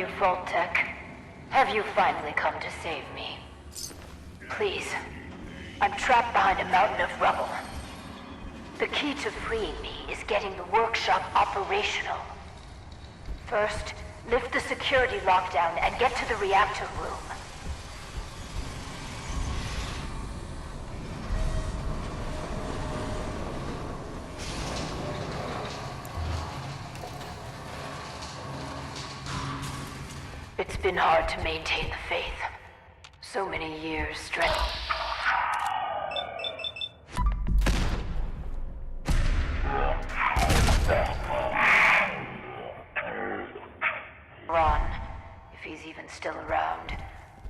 you, Vault-Tec? Have you finally come to save me? Please. I'm trapped behind a mountain of rubble. The key to freeing me is getting the workshop operational. First, lift the security lockdown and get to the reactor room. It's been hard to maintain the faith. So many years stretched. Ron, if he's even still around,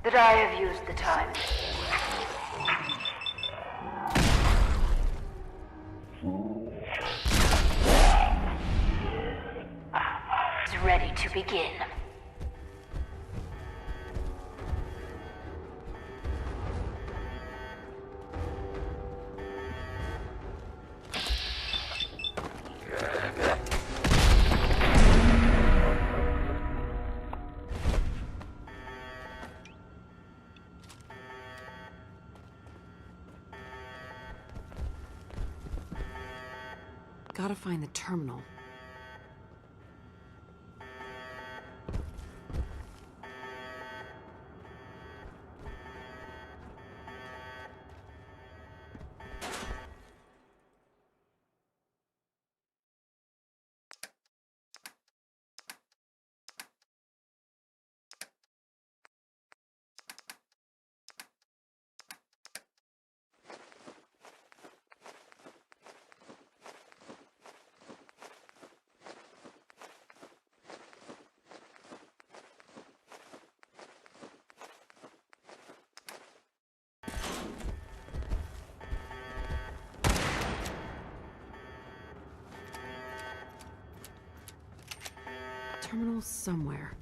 that I have used the time. Is ready to begin. Gotta find the terminal. Terminal somewhere.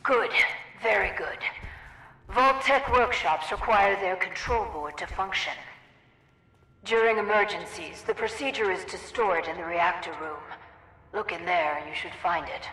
Good. Very good. Vault-Tec workshops require their control board to function. During emergencies, the procedure is to store it in the reactor room. Look in there, you should find it.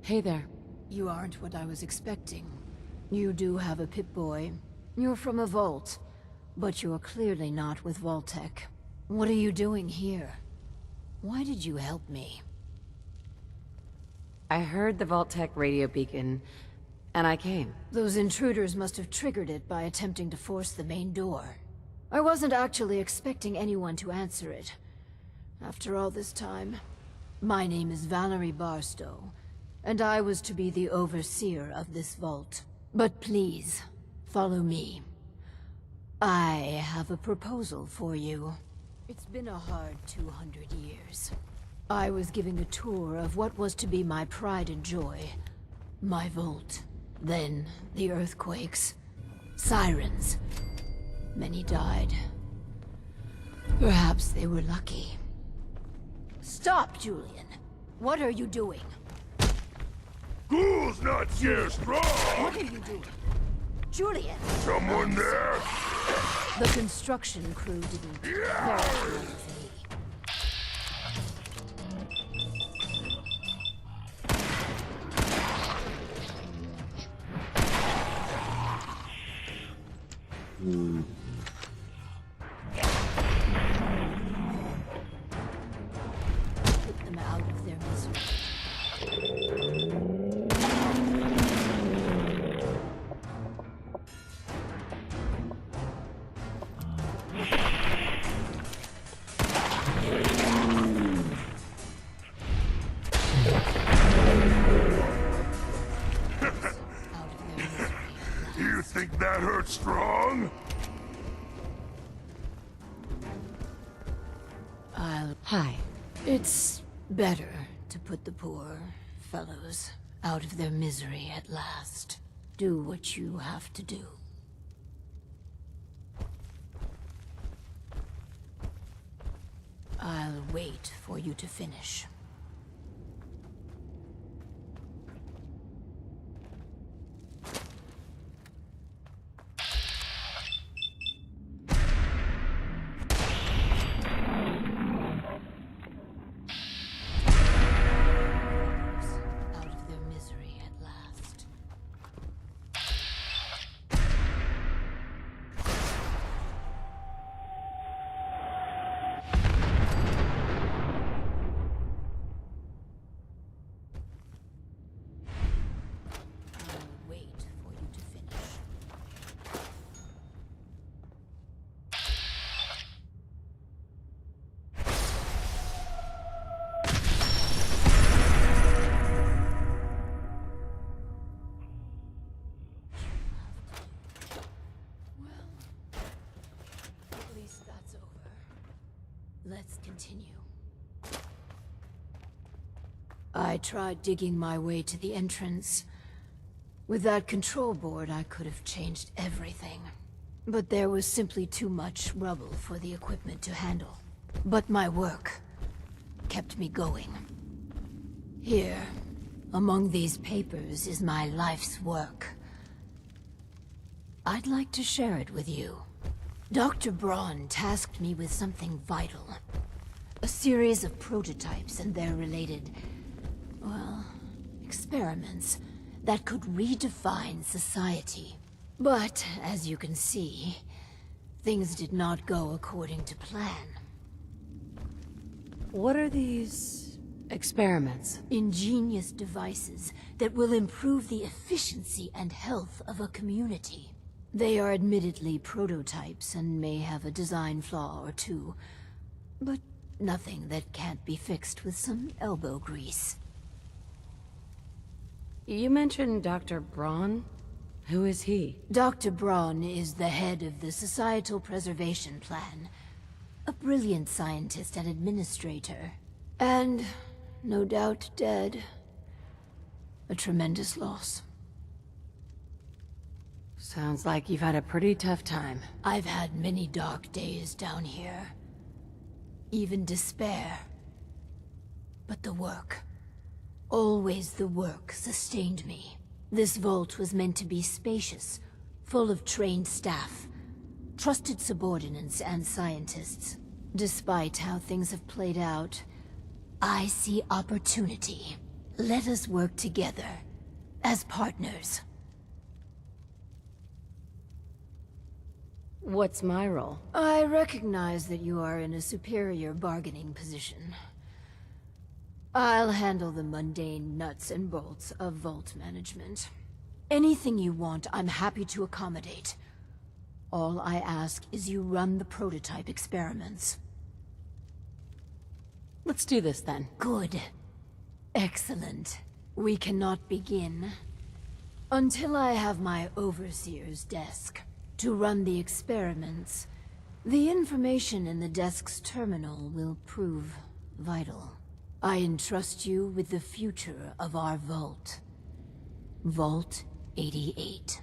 Hey there. You aren't what I was expecting. You do have a Pip-Boy. You're from a vault. But you're clearly not with Vault-Tec. What are you doing here? Why did you help me? I heard the Vault-Tec radio beacon, And I came. Those intruders must have triggered it by attempting to force the main door. I wasn't actually expecting anyone to answer it. After all this time, my name is Valerie Barstow, and I was to be the overseer of this vault. But please, follow me. I have a proposal for you. It's been a hard 200 years. I was giving a tour of what was to be my pride and joy, my vault. Then, the earthquakes. Sirens. Many died. Perhaps they were lucky. Stop, Julian! What are you doing? Ghoul's not so strong! What are you doing? Julian! Someone there? The construction crew didn't very well with me. Put them out of their misery. You think that hurts strong? Hi. It's better to put the poor fellows out of their misery at last. Do what you have to do. I'll wait for you to finish. Out of their misery at last. I'll wait for you to finish. At least that's over. Let's continue. I tried digging my way to the entrance. With that control board, I could have changed everything. But there was simply too much rubble for the equipment to handle. But my work kept me going. Here, among these papers, is my life's work. I'd like to share it with you. Dr. Braun tasked me with something vital. A series of prototypes and their related, well, experiments that could redefine society. But, as you can see, things did not go according to plan. What are these experiments? Ingenious devices that will improve the efficiency and health of a community. They are admittedly prototypes and may have a design flaw or two, but nothing that can't be fixed with some elbow grease. You mentioned Dr. Braun? Who is he? Dr. Braun is the head of the Societal Preservation Plan. A brilliant scientist and administrator. And, no doubt, dead. A tremendous loss. Sounds like you've had a pretty tough time. I've had many dark days down here. Even despair. But the work, always the work, sustained me. This vault was meant to be spacious, full of trained staff, trusted subordinates and scientists. Despite how things have played out, I see opportunity. Let us work together, as partners. What's my role? I recognize that you are in a superior bargaining position. I'll handle the mundane nuts and bolts of vault management. Anything you want, I'm happy to accommodate. All I ask is you run the prototype experiments. Let's do this then. Good. Excellent. We cannot begin until I have my overseer's desk to run the experiments. The information in the desk's terminal will prove vital. I entrust you with the future of our vault. Vault 88.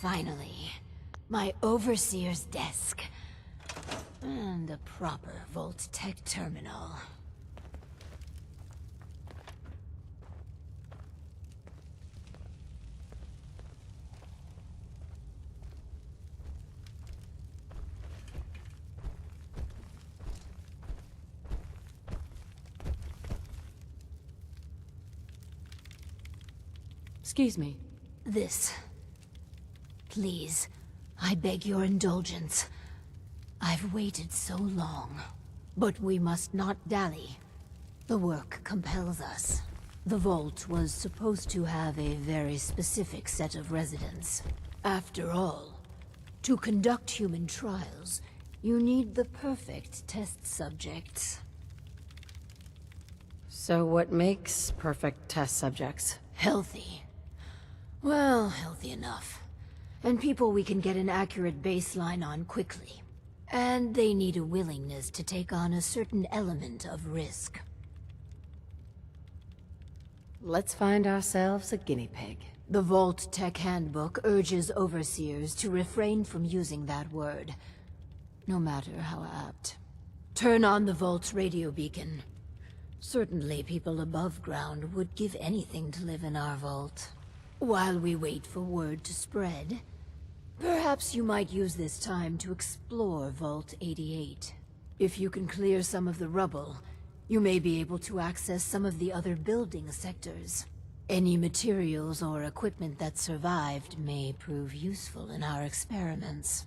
Finally, my overseer's desk. And a proper Vault-Tec terminal. Excuse me. This. Please, I beg your indulgence. I've waited so long. But we must not dally. The work compels us. The Vault was supposed to have a very specific set of residents. After all, to conduct human trials, you need the perfect test subjects. So what makes perfect test subjects? Healthy. Well, healthy enough. And people we can get an accurate baseline on quickly. And they need a willingness to take on a certain element of risk. Let's find ourselves a guinea pig. The Vault-Tec Handbook urges overseers to refrain from using that word, no matter how apt. Turn on the Vault's radio beacon. Certainly people above ground would give anything to live in our vault. While we wait for word to spread, perhaps you might use this time to explore Vault 88. If you can clear some of the rubble, you may be able to access some of the other building sectors. Any materials or equipment that survived may prove useful in our experiments.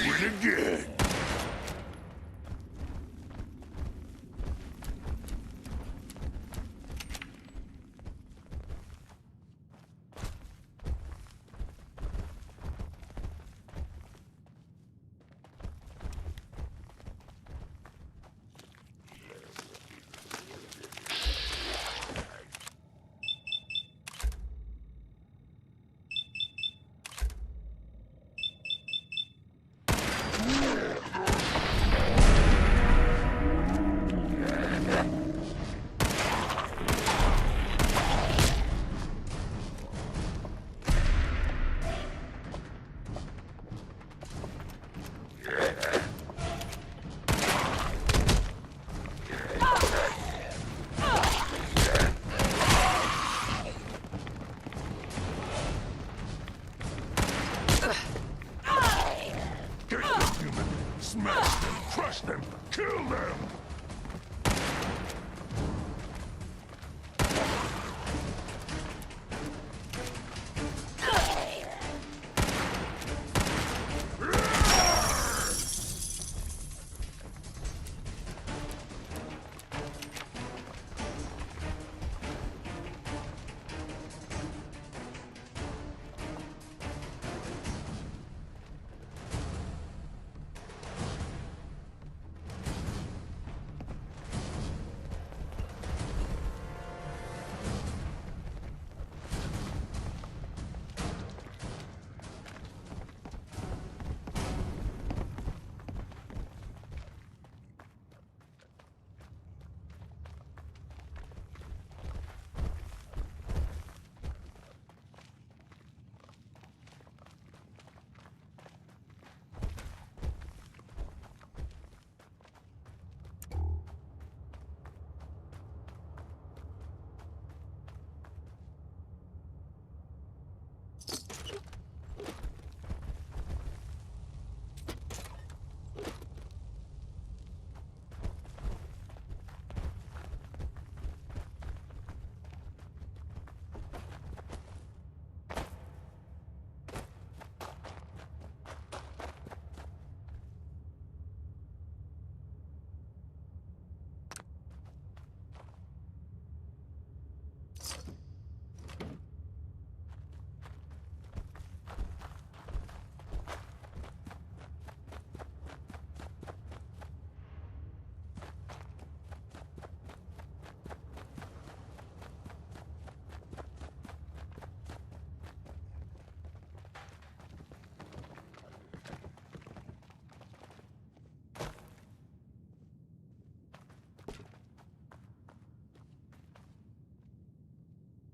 win again. Get them, human! Smash them, crush them, kill them!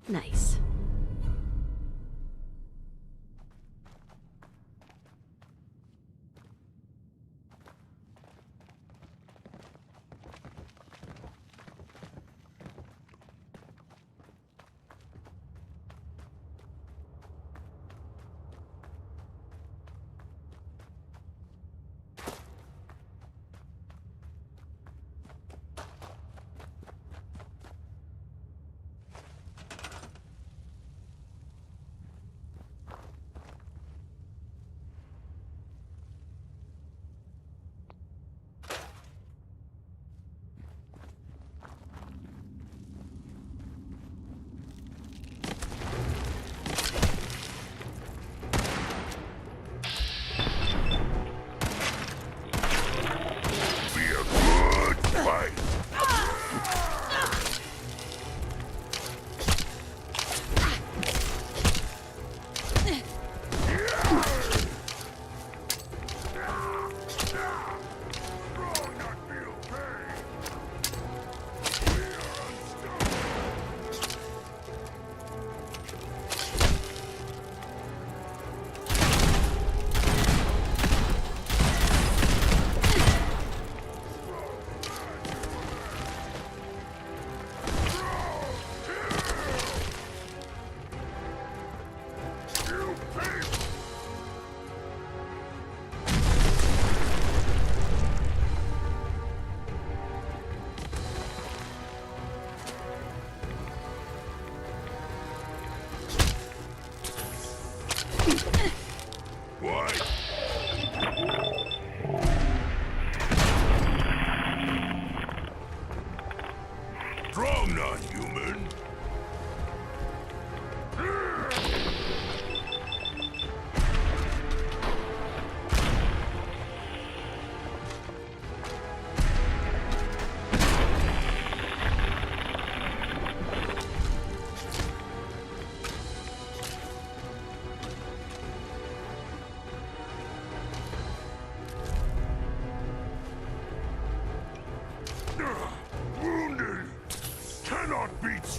Nice.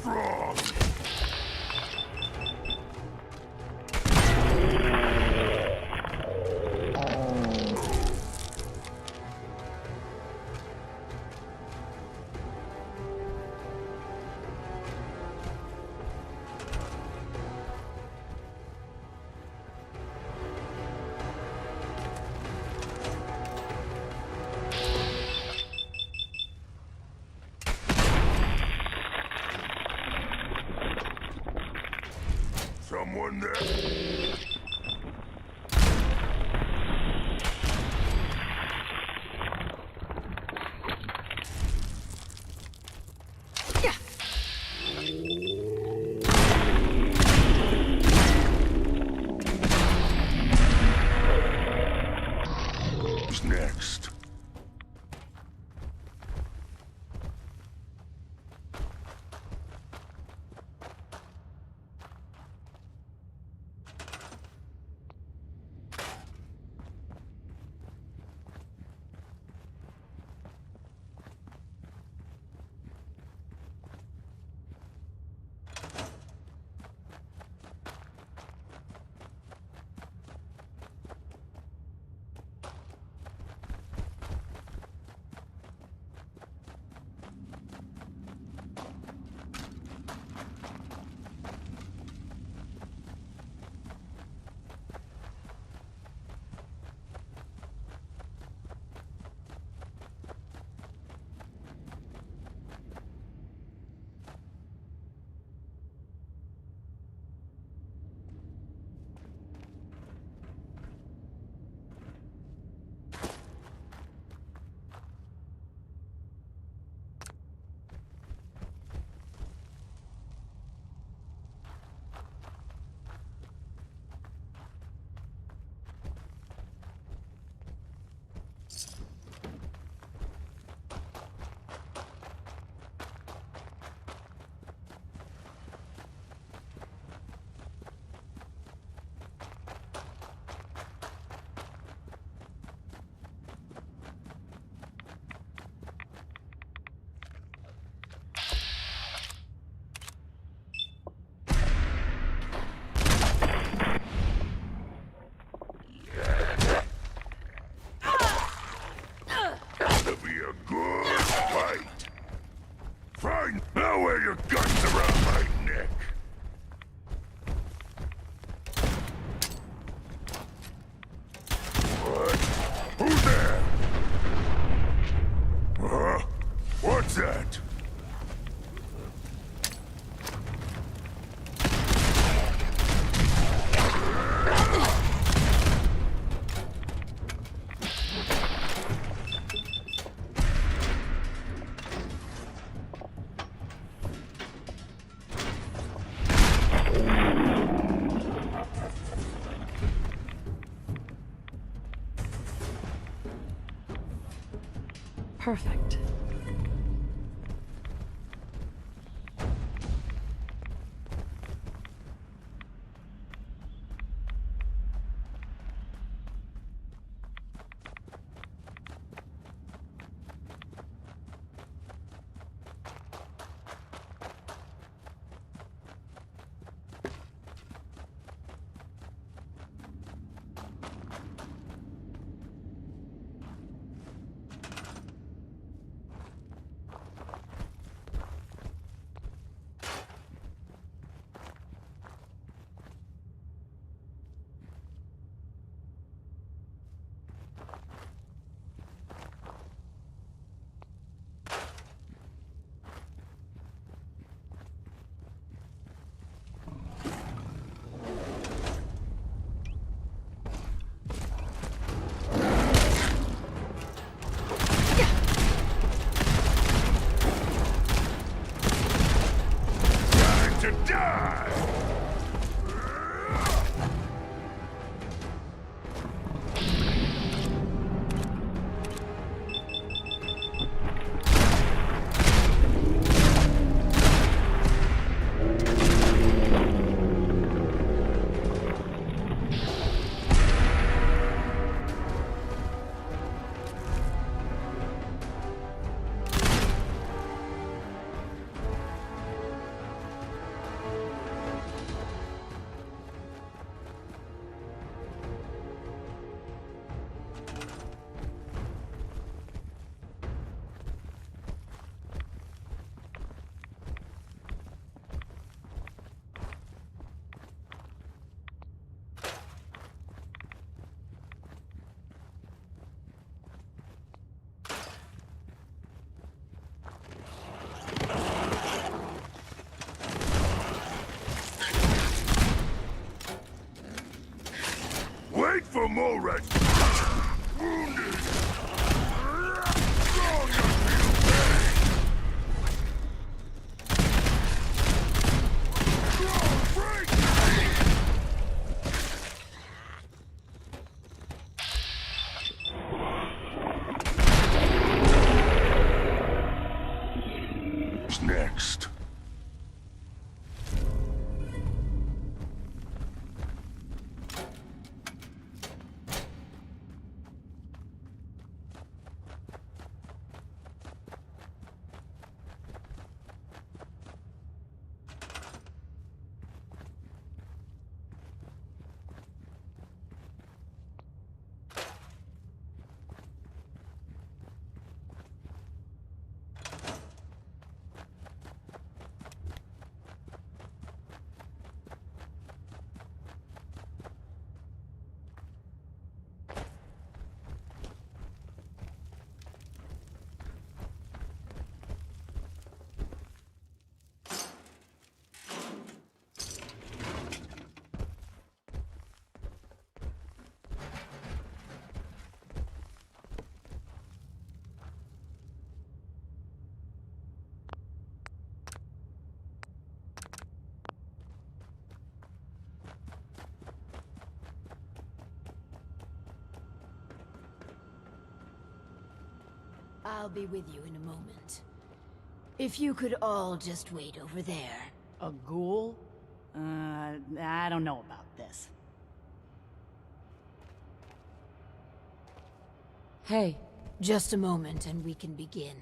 strong. Someone there? Who's next? That'll be a good fight. Fine, now wear your guns around my neck. What? Who's there? Huh? What's that? Perfect. a mole rat. Wounded. Strong you feel pain. Strong break. What's next? I'll be with you in a moment. If you could all just wait over there. A ghoul? I don't know about this. Hey, Just a moment and we can begin.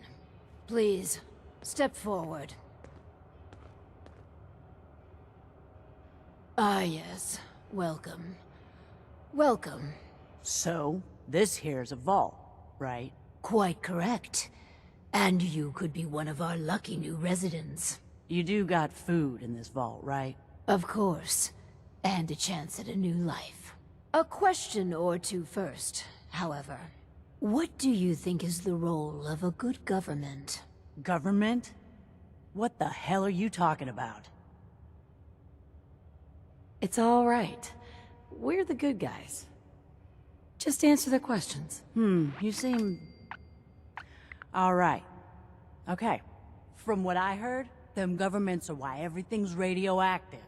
Please, step forward. Ah yes, welcome. Welcome. So, this here's a vault, right? Quite correct. And you could be one of our lucky new residents. You do got food in this vault, right? Of course. And a chance at a new life. A question or two first, however. What do you think is the role of a good government? Government? What the hell are you talking about? it's all right. We're the good guys. Just answer the questions. You seem... Alright. Okay. From what I heard, them governments are why everything's radioactive.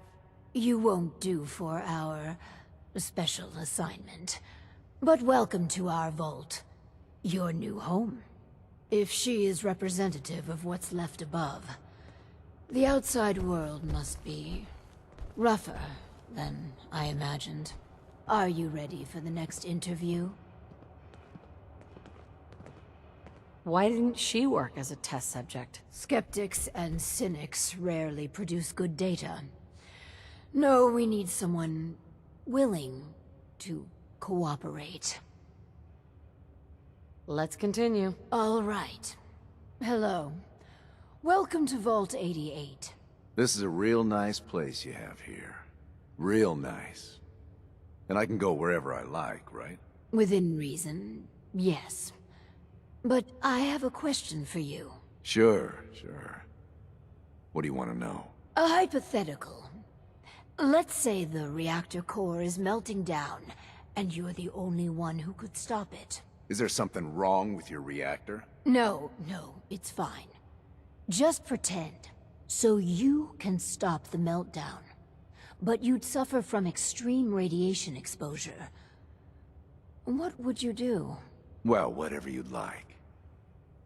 You won't do for our special assignment. But welcome to our vault. Your new home. If she is representative of what's left above, the outside world must be rougher than I imagined. Are you ready for the next interview? Why didn't she work as a test subject? Skeptics and cynics rarely produce good data. No, we need someone willing to cooperate. Let's continue. All right. Hello. Welcome to Vault 88. This is a real nice place you have here. Real nice. And I can go wherever I like, right? Within reason, yes. But I have a question for you. Sure. What do you want to know? A hypothetical. Let's say the reactor core is melting down, and you're the only one who could stop it. Is there something wrong with your reactor? No, it's fine. Just pretend. So you can stop the meltdown. But you'd suffer from extreme radiation exposure. What would you do? Well, whatever you'd like.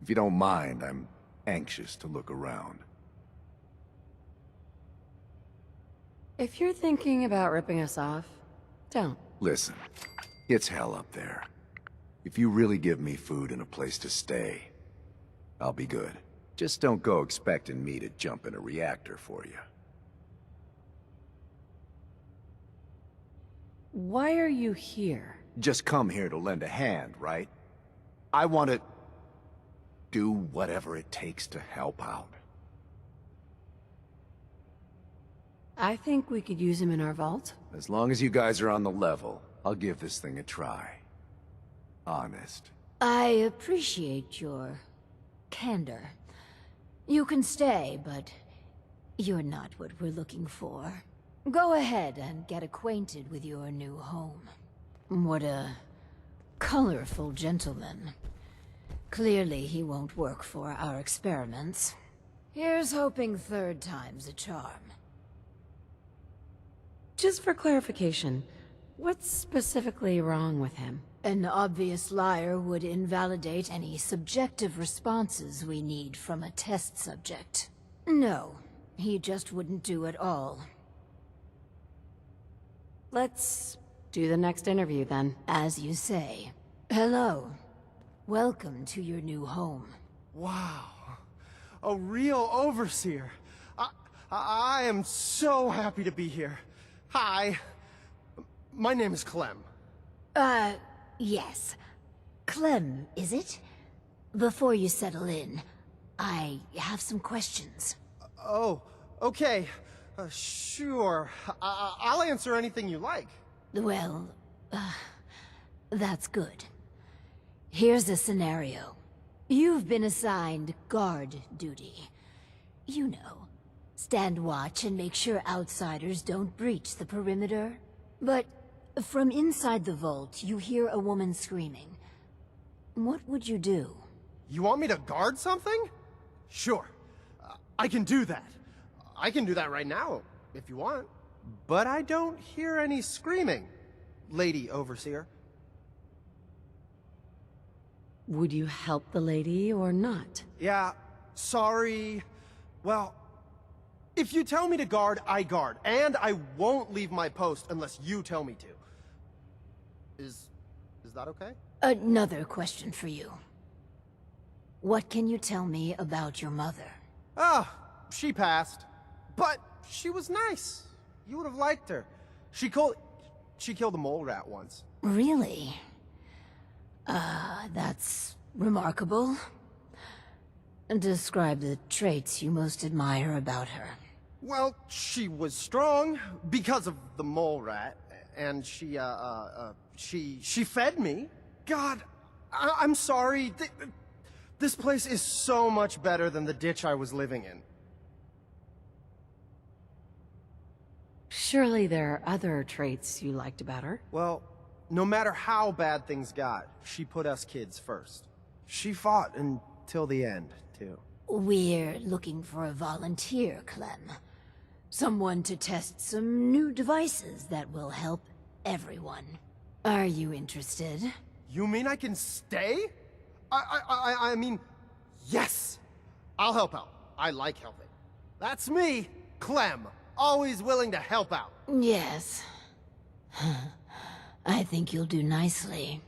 If you don't mind, I'm anxious to look around. If you're thinking about ripping us off, don't. Listen, it's hell up there. If you really give me food and a place to stay, I'll be good. Just don't go expecting me to jump in a reactor for you. Why are you here? Just come here to lend a hand, right? I want to do whatever it takes to help out. I think we could use him in our vault. As long as you guys are on the level, I'll give this thing a try. Honest. I appreciate your candor. You can stay, but you're not what we're looking for. Go ahead and get acquainted with your new home. What a colorful gentleman. Clearly he won't work for our experiments. Here's hoping third time's a charm. Just for clarification, what's specifically wrong with him? An obvious liar would invalidate any subjective responses we need from a test subject. No, he just wouldn't do at all. Let's do the next interview then. As you say. Hello. Welcome to your new home. Wow. A real overseer. I am so happy to be here. Hi. My name is Clem. Yes. Clem, is it? Before you settle in, I have some questions. Oh, okay. Sure. I'll answer anything you like. Well, that's good. Here's a scenario. You've been assigned guard duty. You know, stand watch and make sure outsiders don't breach the perimeter. But from inside the vault, you hear a woman screaming. What would you do? You want me to guard something? Sure. I can do that. I can do that right now, if you want. But I don't hear any screaming, Lady Overseer. Would you help the lady or not? Yeah, sorry. Well, if you tell me to guard, I guard. And I won't leave my post unless you tell me to. Is that okay? Another question for you. What can you tell me about your mother? Ah, she passed. But she was nice. You would have liked her. She killed a mole rat once. Really? That's remarkable. Describe the traits you most admire about her. Well, she was strong because of the mole rat, and she fed me. God, I'm sorry. This place is so much better than the ditch I was living in. Surely there are other traits you liked about her. Well, no matter how bad things got, she put us kids first. She fought until the end, too. We're looking for a volunteer, Clem. Someone to test some new devices that will help everyone. Are you interested? You mean I can stay? I mean, yes! I'll help out. I like helping. That's me, Clem. Always willing to help out. Yes. I think you'll do nicely.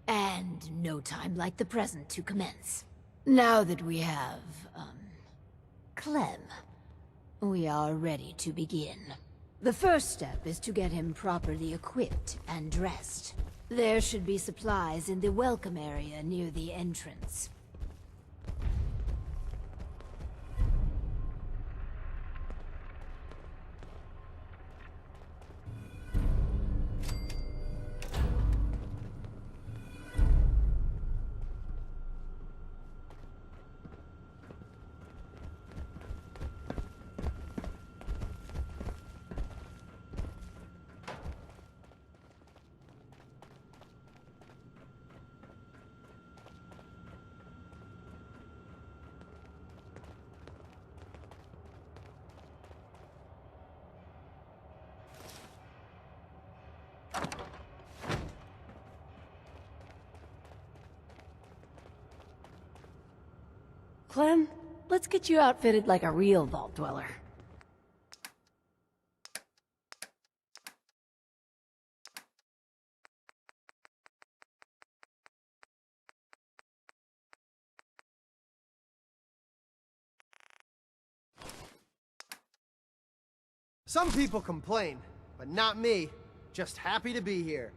And no time like the present to commence. Now that we have, Clem, we are ready to begin. The first step is to get him properly equipped and dressed. There should be supplies in the welcome area near the entrance. Clem, let's get you outfitted like a real vault dweller. Some people complain, but not me. Just happy to be here.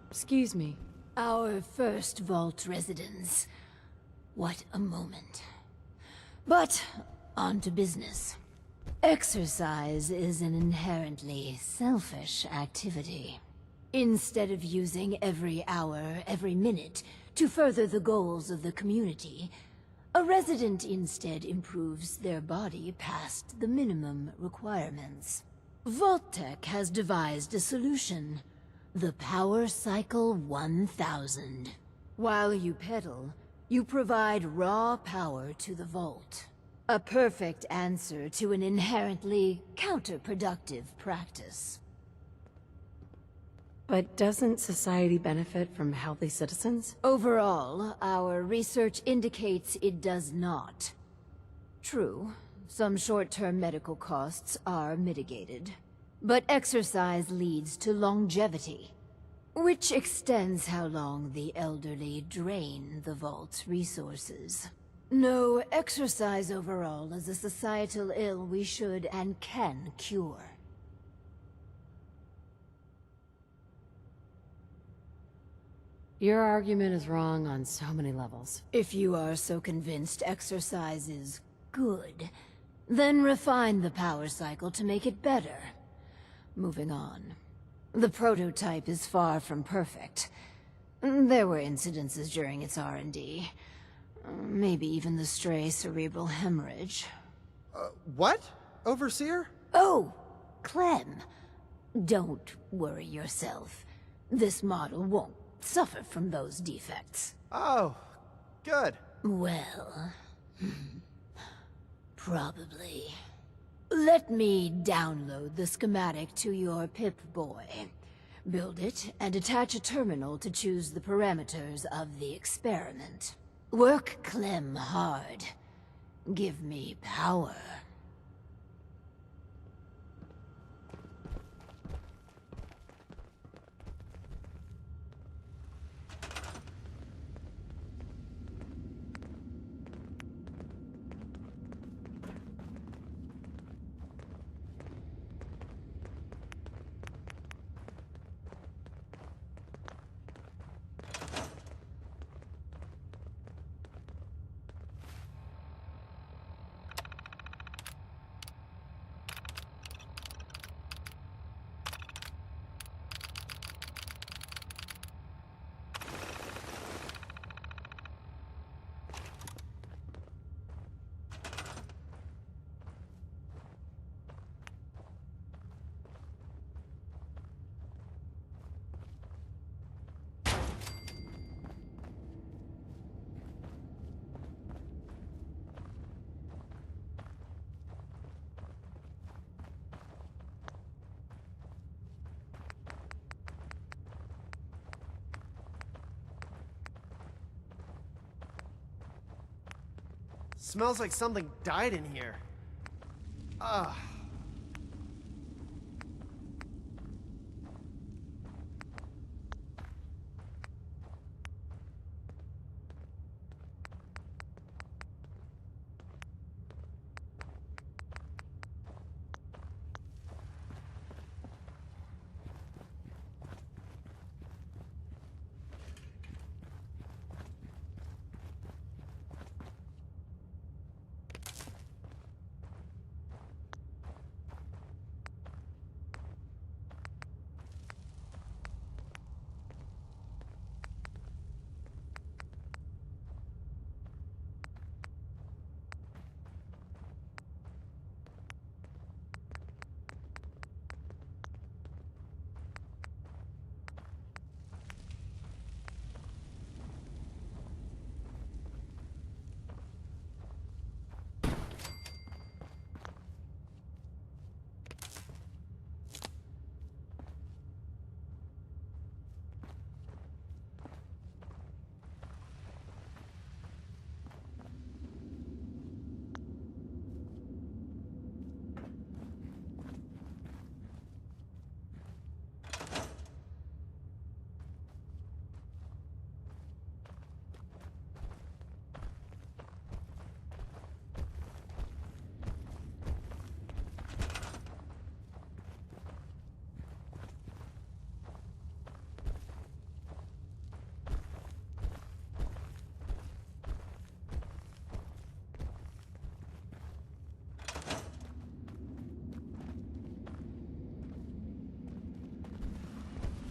Excuse me. Our first vault residence. What a moment. But, on to business. Exercise is an inherently selfish activity. Instead of using every hour, every minute, to further the goals of the community, A resident instead improves their body past the minimum requirements. Vault-Tec has devised a solution. The Power Cycle 1000. While you pedal, you provide raw power to the Vault. A perfect answer to an inherently counterproductive practice. But doesn't society benefit from healthy citizens? Overall, our research indicates it does not. True, some short-term medical costs are mitigated. But exercise leads to longevity, which extends how long the elderly drain the Vault's resources. No, exercise overall is a societal ill we should and can cure. Your argument is wrong on so many levels. If you are so convinced exercise is good, then refine the power cycle to make it better. Moving on. The prototype is far from perfect. There were incidences during its R&D. Maybe even the stray cerebral hemorrhage. What? Overseer? Oh, Clem. Don't worry yourself. This model won't suffer from those defects. Oh, good. Well, probably. Let me download the schematic to your Pip-Boy. Build it, and attach a terminal to choose the parameters of the experiment. Work Clem hard. Give me power. Smells like something died in here. Ugh.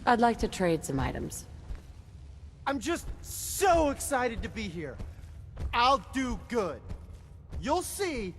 I'd like to trade some items. I'm just so excited to be here. I'll do good. You'll see.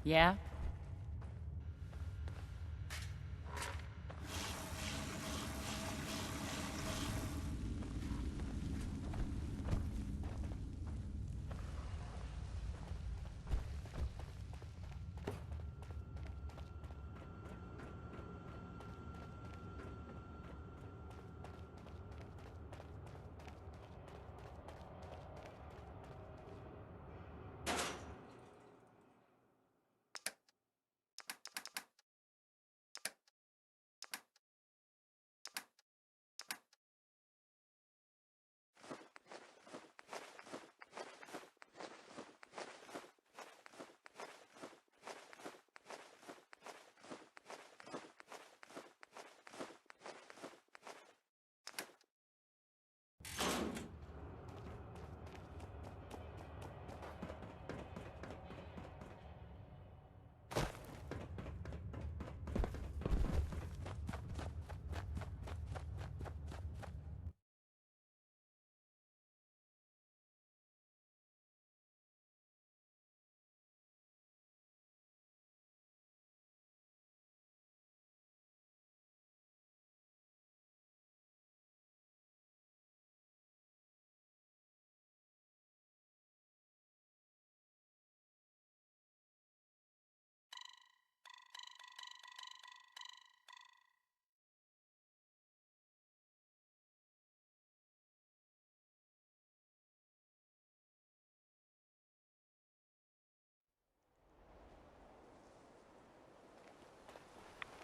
Yeah?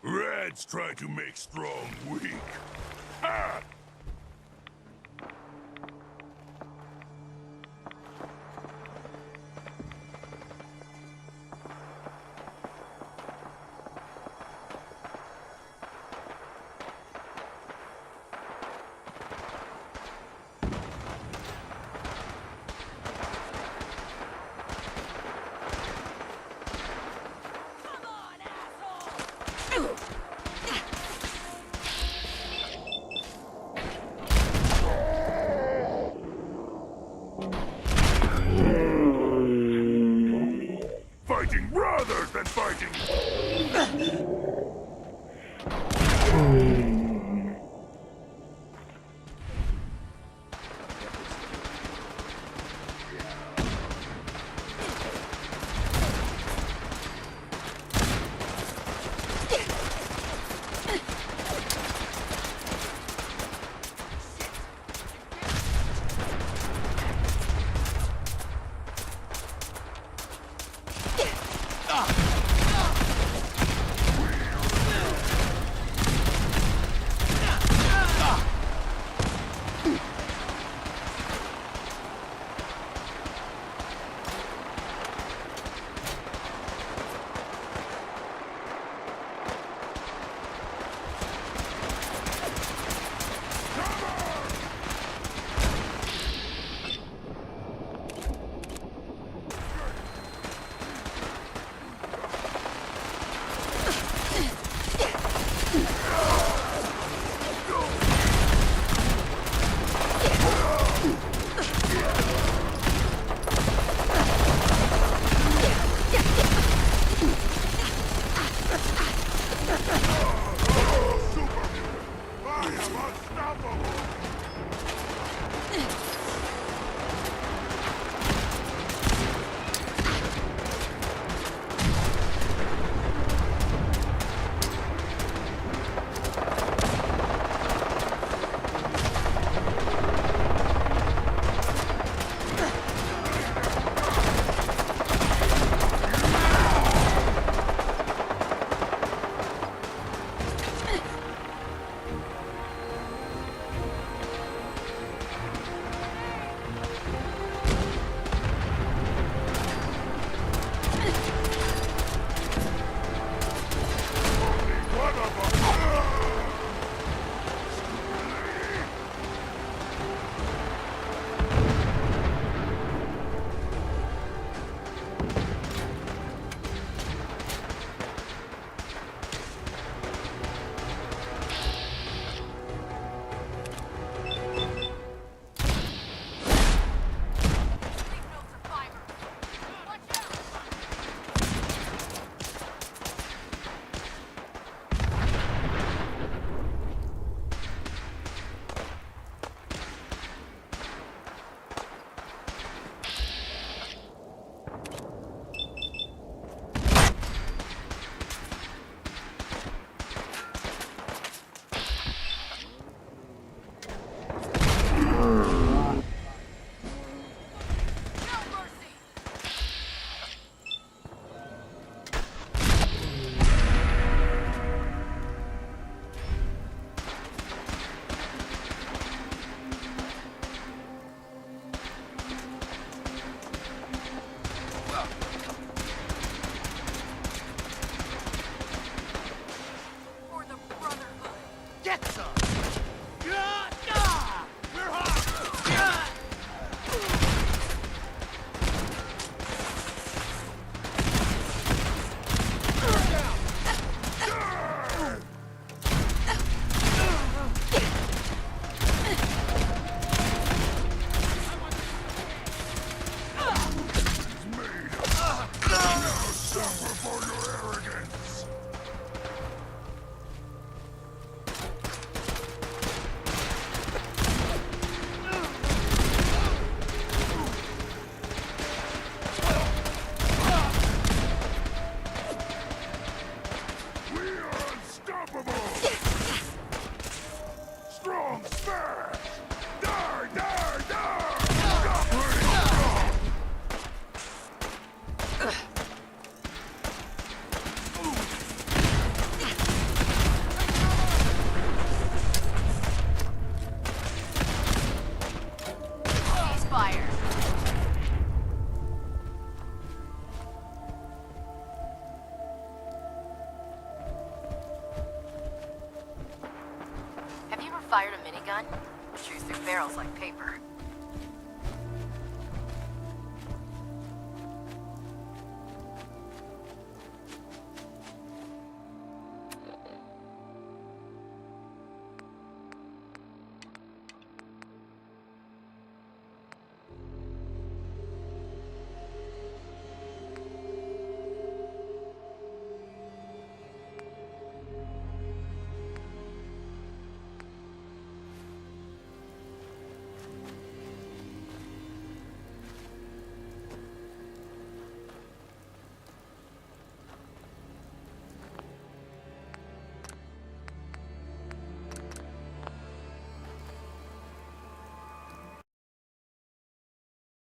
Rats try to make strong weak. Ha! Fighting rather than fighting! fired a minigun? Chews through barrels like paper.